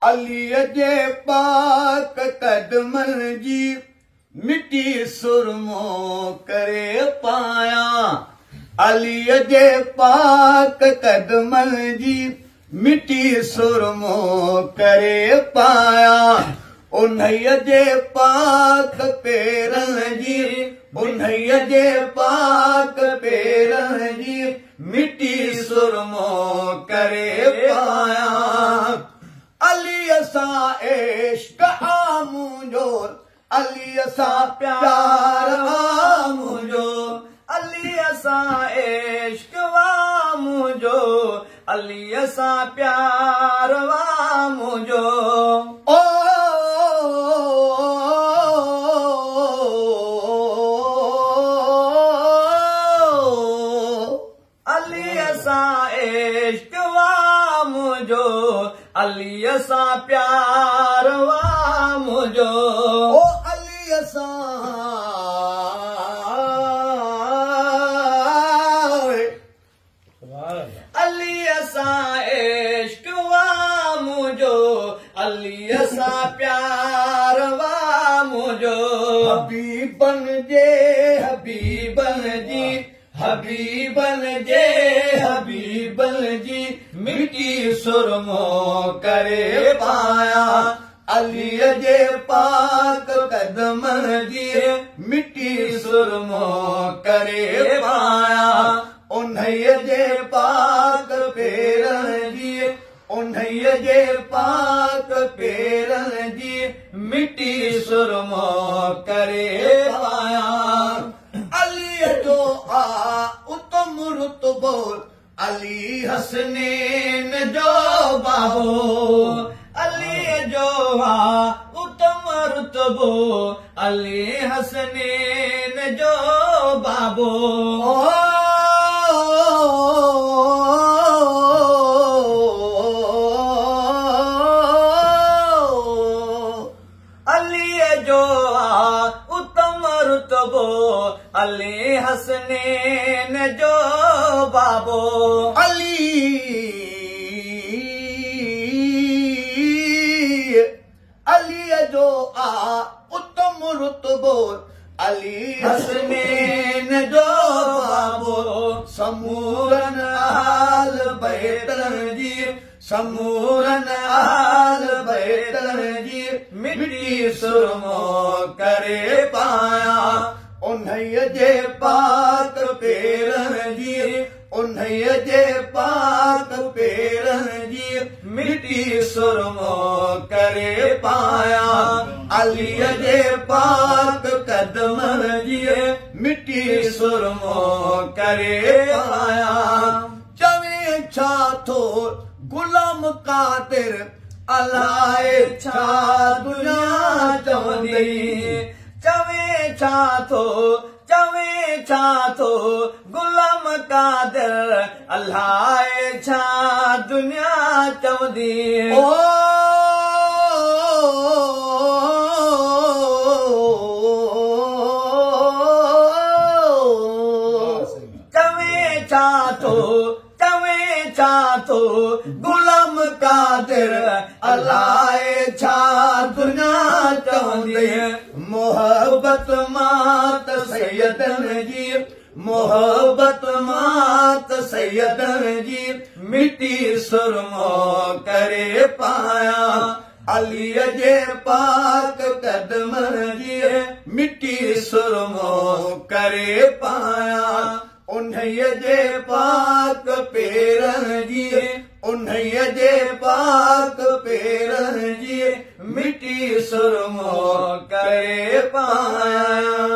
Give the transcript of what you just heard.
अलीअ जे पाक कदमनि जी मिटी सुरमो करे पायां। अलीअ जे पाक कदमनि जी मिटी सुरमो करे पायां। उन्हीअ जे पाक पेरनि जी उन्हीअ जे पाक पेरनि जी मिटी सुरमो करे पायां। अलीअ सां इश्क आ मुंहिंजो अलीअ सां प्यार आ मुंहिंजो अलीअ सां इश्क आ मुंहिंजो अलीअ सां प्यार आ मुंहिंजो। अलीअ सां इश्क आ मुंहिंजो अलीअ सां प्यार आ मुंहिंजो। अलीअ सां अलीअ सां इश्क आ मुंहिंजो अलीअ सां प्यार आ मुंहिंजो। हबीबनि जे हबीबनि जी हबीबनि जे हबीबनि जी मिटी सुरमो करे पायां। अलीअ जे पाक कदमनि जी मिटी सुरमो करे पायां। उन्हीअ जे पाक पेरनि जी उन्हीअ जे पाक पेरनि जी मिटी सुरमो करे पायां। अलीअ जो आ उत्तम रुतबो अली हसनैन जो बाबो अलीअ जो आ उत्तम रुतबो अली हसनैन जो बाबो। अलीअ जो आ उत्तम रुतबो अली हसनैन जो बाबो। अलीअ जो आ उत्तम रुतबो अली हसनैन जो बाबो। समूरन आल बैतनि जी समूरन आल बैतनि जी मिटी सुरमो करे पायां। उन्हीअ जे पाक पेरनि जी उन्हीअ जे पाक पेरनि जी मिटी सुरमो करे पायां। अलीअ जे पाक कदमनि जी मिटी सुरमो करे पायां। चवे छा थो गुलाम कादिर अलाए छा दुनिया चवंदी चवे छा थो गुलाम कादिर अलाए छा दुनिया चवंदी। चवे छा थो गुलाम कादिर अलाए छा दुनिया चवंदी। मोहब्बत मात सैयदनि जी मोहब्बत मात सैयदनि जी मिटी सुरमो करे पायां। अलीअ जे पाक कदमनि जी मिटी सुरमो करे पायां। उन्हीअ जे पाक पेरनि जी उन्हीअ जे पाक पेरनि जी मिटी सुरमो करे पायां।